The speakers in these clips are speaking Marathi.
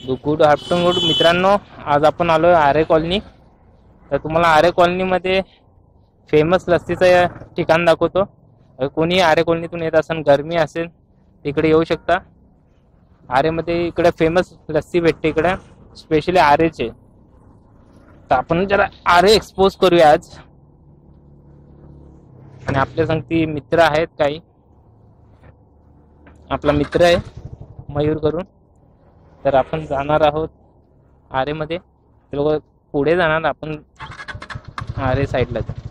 गुड आफ्टरनून मित्रांनो. आज आपण आलोय आरे कॉलनी. तर तुम्हाला आरे कॉलनीमध्ये फेमस लस्सीचं ठिकाण दाखवतो. कोणी आरे कॉलनीतून येत असेल, गरमी असेल, इकडे येऊ शकता. आरेमध्ये इकडे फेमस लस्सी भेटते, इकडे स्पेशली आरेचे. तर आपण जरा आरे एक्सपोज करूया आज. आणि आपल्या संगती मित्र आहेत काही. आपला मित्र आहे मयूर करून. तर आपण जाणार आहोत आरेमध्ये. ते लोक पुढे जाणार, आपण आरे साईडला जाऊ.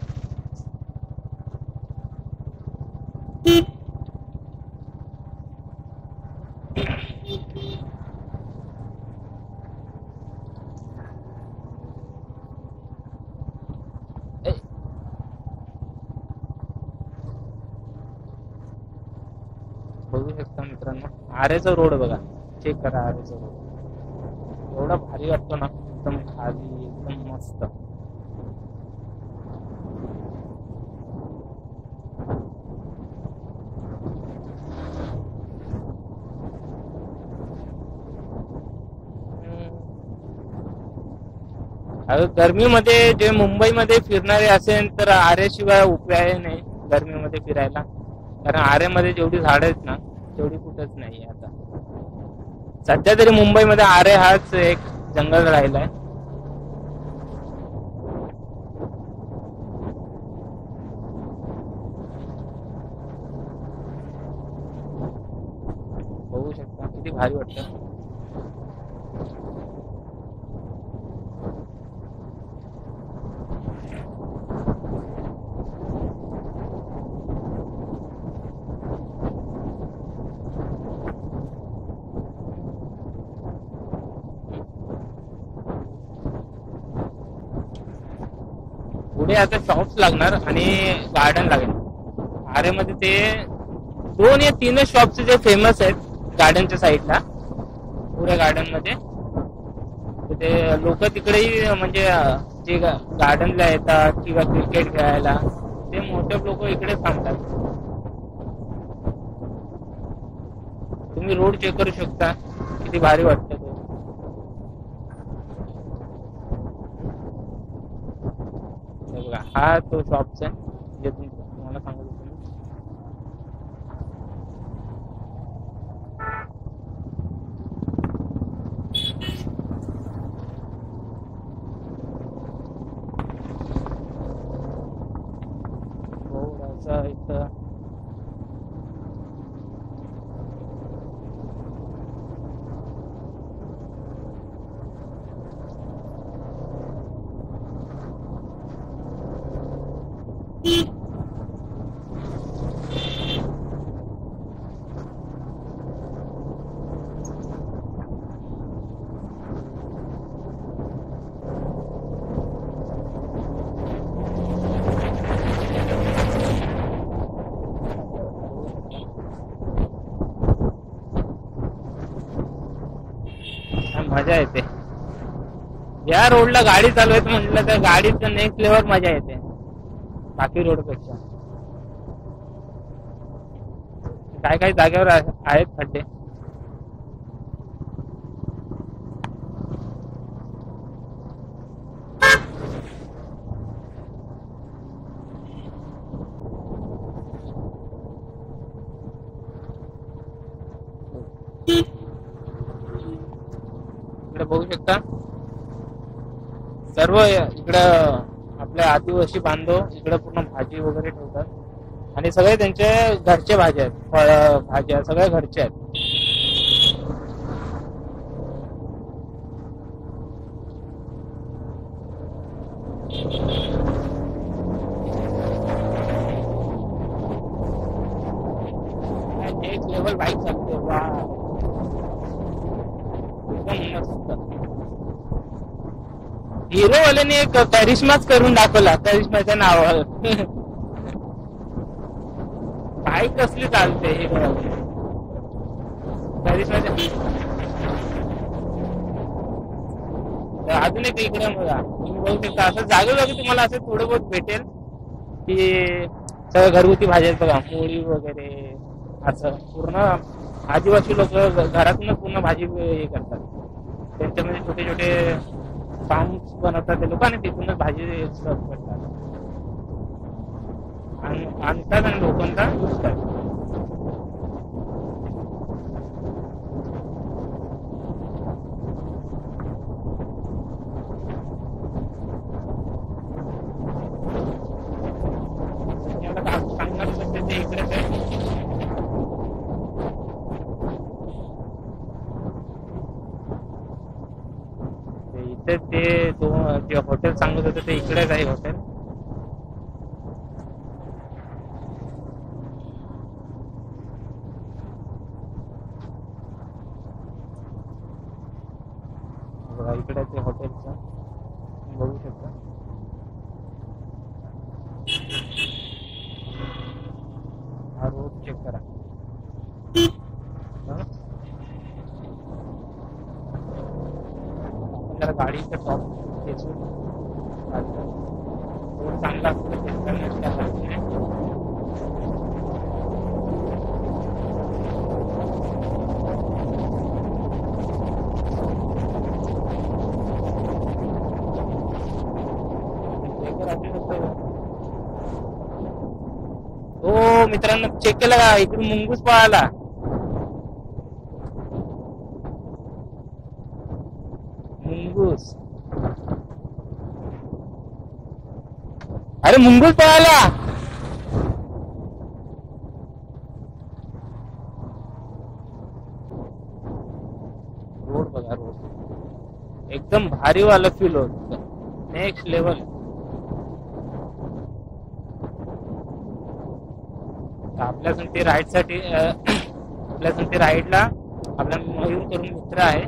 बघू शकता मित्रांनो, आरेचा रोड बघा, चेक करा. आरेचा रोड एवढा भारी वाटतो ना, एकदम खाली, एकदम मस्त. गरमीमध्ये जे मुंबईमध्ये फिरणारे असेल तर आरेशिवाय उपाय नाही गरमीमध्ये फिरायला. कारण आरेमध्ये जेवढी झाडं आहेत ना, तेवढी कुठंच नाही आता. सध्या तरी मुंबईमध्ये आरे हाच एक जंगल राहिलाय. बघू शकता किती भारी वाटतं. पुढे आता शॉप्स लागणार आणि गार्डन लागेल. आरेमध्ये ते 2 या 3 शॉप्स जे फेमस आहेत गार्डनच्या साईडला, पुऱ्या गार्डन मध्ये. ते लोक तिकडेही म्हणजे जे गार्डनला येतात किंवा क्रिकेट खेळायला, ते मोठे लोक इकडे थांबतात. तुम्ही रोड चेक करू शकता, किती भारी वाटतं तो. बघा, हा तो शॉप्स आहे जे तुम्हाला सांगत होतो मी. थोडासा इथं मजा येते. या रोडला गाडी चालवायचं म्हटलं तर गाडीचं नेक्स्ट लेवल मजा येते बाकी रोड पेक्षा. काय काही जागेवर आहेत खड्डे. इकडे बघू शकता सर्व इकडं आपले आदिवासी बांधव इकडे पूर्ण भाजी वगैरे ठेवतात. आणि सगळे त्यांचे घरचे भाज्या आहेत, फळ भाज्या सगळ्या घरच्या आहेत. नेक्स्ट लेवल बाईक चालते. वा, एकदम मस्त. हिरो वाल्याने एक करिश्माच करून दाखवला, करिश्माच्या नावावर. बाईक कसली चालते हिरो वाले, करिश्माच्या. अजून एक इकडे बघा, तुम्ही बघू शकता असं जागोजागी तुम्हाला असं थोडं बहुत भेटेल की सगळं घरगुती भाज्या बघा, पोळी वगैरे. असं पूर्ण आदिवासी लोक घरातूनच पूर्ण भाजी हे करतात. त्यांच्यामध्ये छोटे छोटे फार्म्स बनवतात ते लोक आणि तिथूनच भाजी सर्व करतात आणि आणतात आणि लोकांना विकतात. सांगणार ते इकडेच आहे. इथे ते जे हॉटेल सांगत होते ते इकडेच आहे हॉटेल. इकडे ते हॉटेलचं बघू शकता. हा रोड चेक करा. जरा गाडीचं टॉप खेचून रोड चांगला असतो चेक करण्याच्या हो मित्रांनो चेक केलं का इकडून मुंगूस पळाला. मुंगूस अरे मुंगूस पळाला. रोड बघा रोड एकदम भारी वाला फील होत. Next level. आपल्यासाठी राईड साठी आपल्यासाठी राईडला आपला मयूर करून मित्र आहे.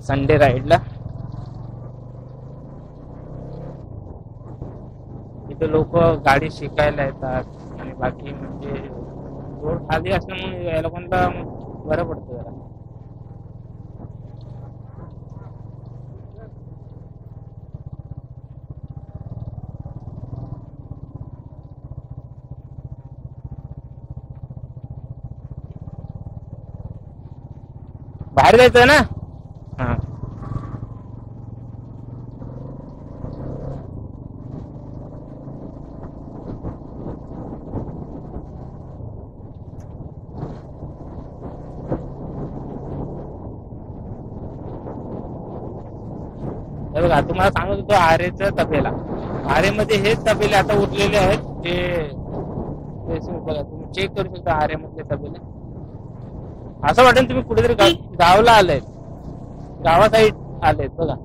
संडे राईडला इथे लोक गाडी शिकायला येतात आणि बाकी म्हणजे रोड खाली असल्यामुळे या लोकांना बरं पडतं जरा. बाहेर जायचं ना. हा बघा तुम्हाला सांगत होतो आरेचा तबेला. आरेमध्ये हेच तबेले आता उरलेले आहेत जे बघा तुम्ही चेक करू शकता आरेमधले तबेले. असं वाटेल तुम्ही कुठेतरी गावाला आलाय गावा साईड आलेत बघा.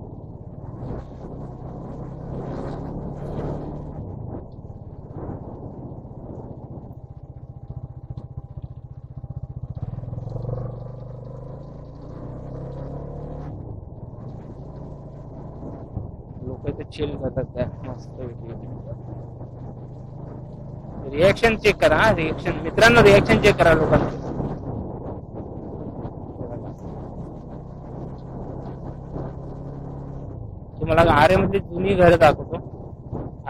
लोक इथे चिल करतात त्या मस्त. रिएक्शन चेक करा. रिएक्शन मित्रांनो रिएक्शन चेक करा लोकांचे. तुम्हाला आरेमधली जुनी घरं दाखवतो.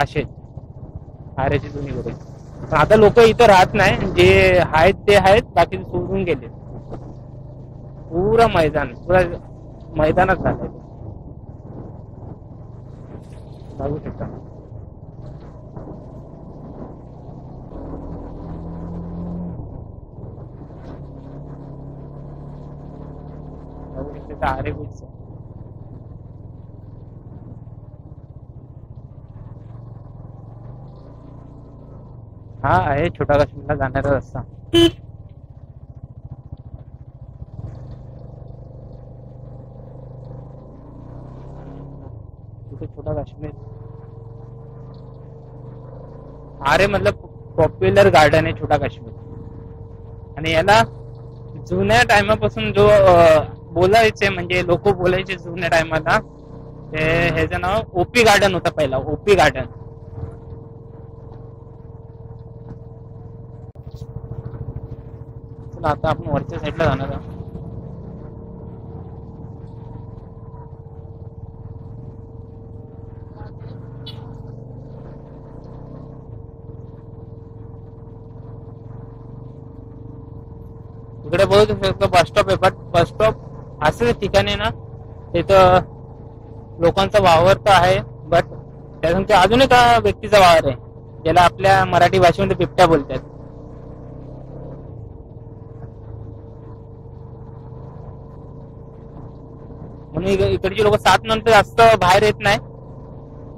असे आरेची जुनी घरे. पण आता लोक इथं राहत नाही. जे आहेत ते आहेत बाकी सोडून गेले. पुरा मैदानात झालंय बघू शकता. बघू शकता आरे बीच. हा आहे छोटा काश्मीरला जाणारा रस्ता. तिथे छोटा काश्मीर आरे मतलब पॉप्युलर गार्डन आहे छोटा काश्मीर. आणि याला जुन्या टायमापासून जो बोलायचे म्हणजे लोक बोलायचे जुन्या टायमाला ते ह्याचं नाव ओपी गार्डन होतं पहिला. OP garden. आता आपण वरच्या साईडला जाणार आहोत. इकडे बघू शकतो बस स्टॉप आहे, बट बस स्टॉप असं ठिकाणी ना तिथं लोकांचा वावर तर आहे, बट त्यानंतर अजून एका व्यक्तीचा वावर आहे ज्याला आपल्या मराठी भाषेमध्ये बिबट्या बोलतात. म्हणून इकडची लोक 7 नंतर जास्त बाहेर येत नाही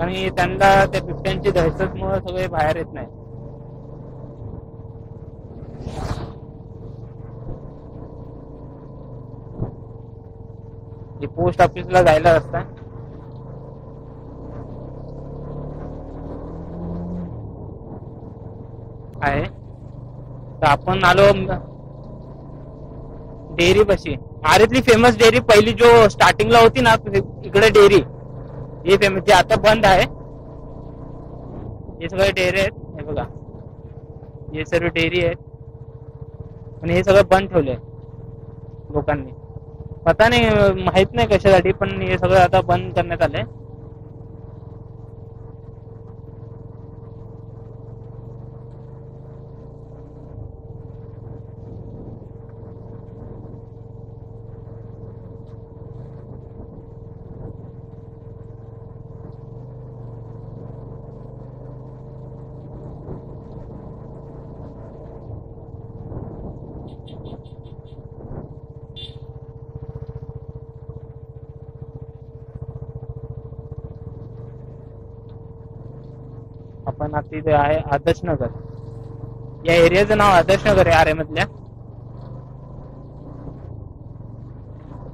आणि त्यांना त्या बिबट्यांची दहशतमुळे सगळे बाहेर येत नाही. पोस्ट ऑफिसला जायला रस्ता आहे. तर आपण आलो डेअरी पाशी. आरेतली फेमस डेअरी पहिली जो स्टार्टिंगला होती ना इकडे डेअरी, हे फेमस, जे आता बंद आहे. हे सगळे डेअरी आहेत, हे बघा हे सर्व डेअरी आहेत आणि हे सगळं बंद ठेवलंय लोकांनी. पता नाही, माहित नाही कशासाठी, पण हे सगळं आता बंद करण्यात आलंय. आपण आता इथे आहे आदर्श नगर. या एरियाचं नाव आदर्श नगर आहे आरे मधल्या.